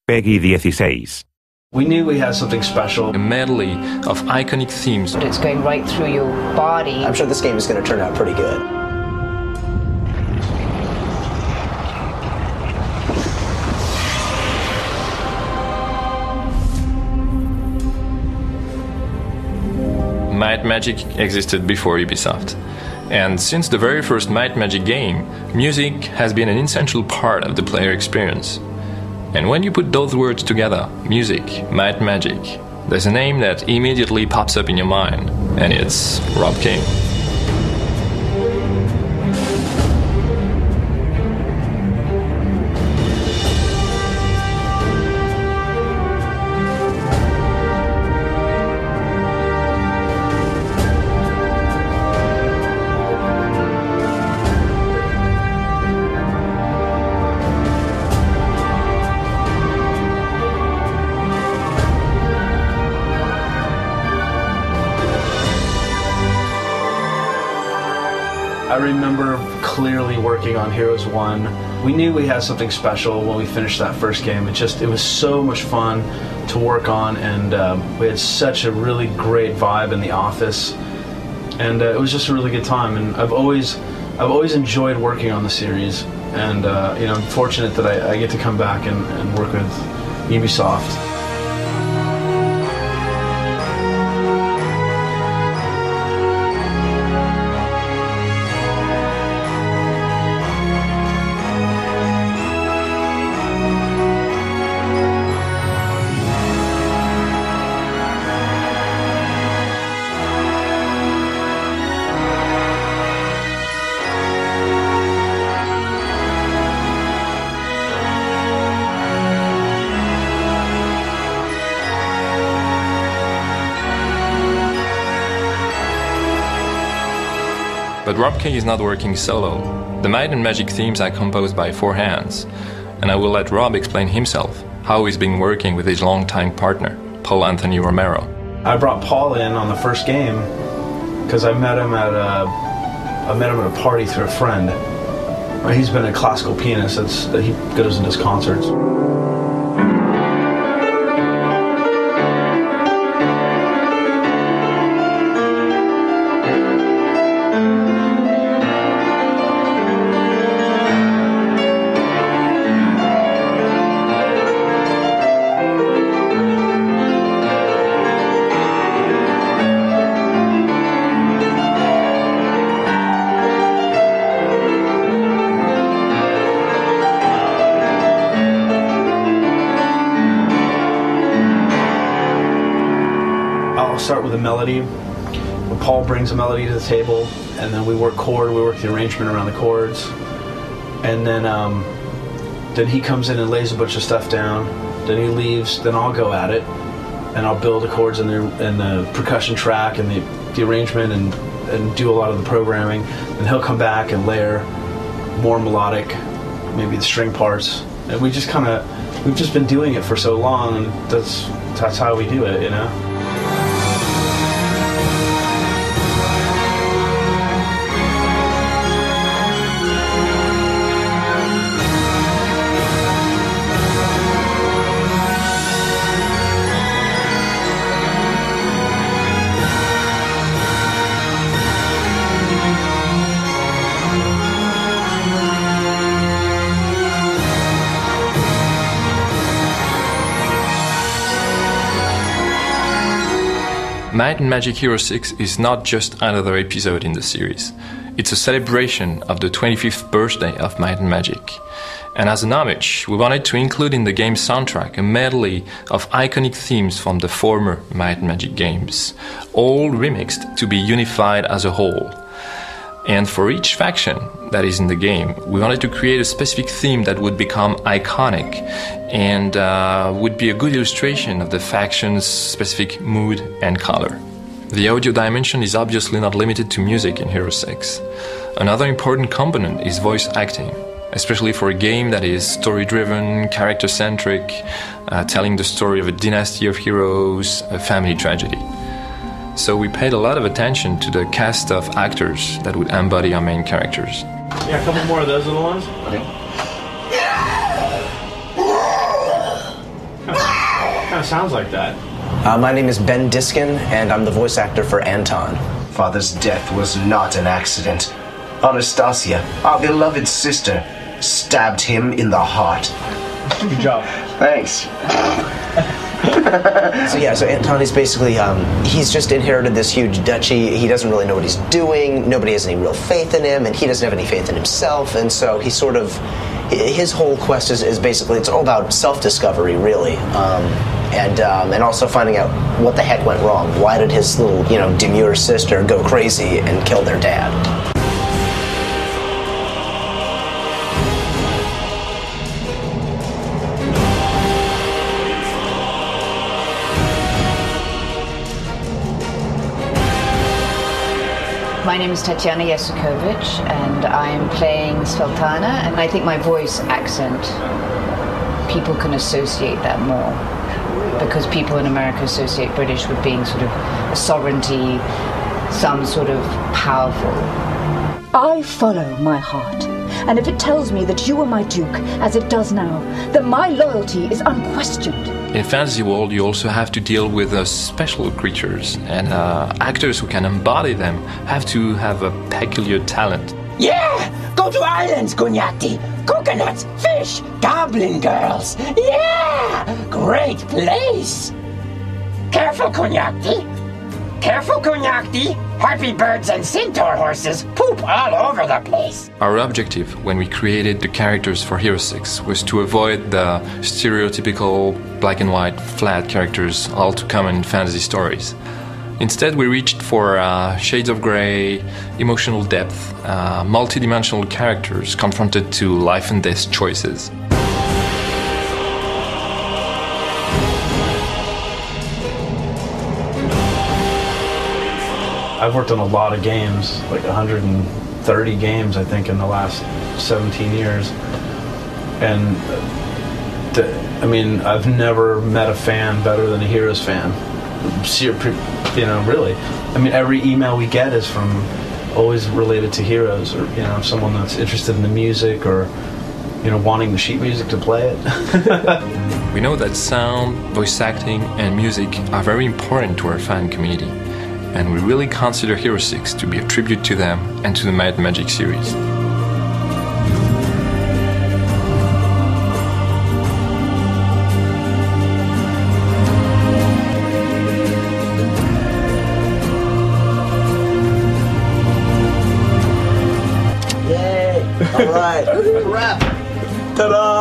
PEGI 16. We knew we had something special. A medley of iconic themes. It's going right through your body. I'm sure this game is going to turn out pretty good. Might and Magic existed before Ubisoft. And since the very first Might and Magic game, music has been an essential part of the player experience. And when you put those words together, music, Might and Magic, there's a name that immediately pops up in your mind, and it's Rob King. I remember clearly working on Heroes 1. We knew we had something special when we finished that first game. It was so much fun to work on, and we had such a really great vibe in the office, and it was just a really good time. And I've always enjoyed working on the series, and I'm fortunate that I get to come back and work with Ubisoft. But Rob King is not working solo. The Might and Magic themes are composed by 4 hands, and I will let Rob explain himself how he's been working with his longtime partner, Paul Anthony Romero. I brought Paul in on the first game because I met him at a party through a friend. He's been a classical pianist. He goes and does concerts. I'll start with a melody. Paul brings a melody to the table, and then we work the arrangement around the chords, and then he comes in and lays a bunch of stuff down. Then he leaves. Then I'll go at it, and I'll build the chords and the percussion track and the arrangement and do a lot of the programming. And he'll come back and layer more melodic, maybe the string parts. And we've just been doing it for so long, and that's how we do it, you know. Might and Magic Hero 6 is not just another episode in the series. It's a celebration of the 25th birthday of Might and Magic. And as an homage, we wanted to include in the game's soundtrack a medley of iconic themes from the former Might and Magic games, all remixed to be unified as a whole. And for each faction that is in the game, we wanted to create a specific theme that would become iconic and would be a good illustration of the faction's specific mood and color. The audio dimension is obviously not limited to music in Hero 6. Another important component is voice acting, especially for a game that is story-driven, character-centric, telling the story of a dynasty of heroes, a family tragedy. So we paid a lot of attention to the cast of actors that would embody our main characters. Yeah, a couple more of those little ones. Okay. sounds like that. My name is Ben Diskin, and I'm the voice actor for Anton. Father's death was not an accident. Anastasia, our beloved sister, stabbed him in the heart. Good job. Thanks. So Anton is basically, he's just inherited this huge duchy. He doesn't really know what he's doing. Nobody has any real faith in him, and he doesn't have any faith in himself. And so he sort of, his whole quest is basically, it's all about self-discovery, really. And also finding out what the heck went wrong. Why did his little, demure sister go crazy and kill their dad? My name is Tatiana Yesukovich, and I'm playing Sveltana, and I think my voice accent, people can associate that more, because people in America associate British with being sort of sovereignty, some sort of powerful. I follow my heart, and if it tells me that you are my duke, as it does now, then my loyalty is unquestioned. In Fantasy World, you also have to deal with special creatures, and actors who can embody them have to have a peculiar talent. Yeah! Go to islands, Gunyati! Coconuts, fish, goblin girls! Yeah! Great place! Careful, Gunyati! Careful, Gunyati! Harpy birds and centaur horses poop all over the place! Our objective when we created the characters for Hero 6 was to avoid the stereotypical black and white flat characters all too common in fantasy stories. Instead, we reached for shades of grey, emotional depth, multidimensional characters confronted to life and death choices. I've worked on a lot of games, like 130 games, I think, in the last 17 years. And, I've never met a fan better than a Heroes fan. Really. Every email we get is from always related to Heroes, or, someone that's interested in the music, or, wanting the sheet music to play it. We know that sound, voice acting, and music are very important to our fan community, and we really consider Hero 6 to be a tribute to them and to the Might and Magic series. Yay! All right. Wrap. Ta-da!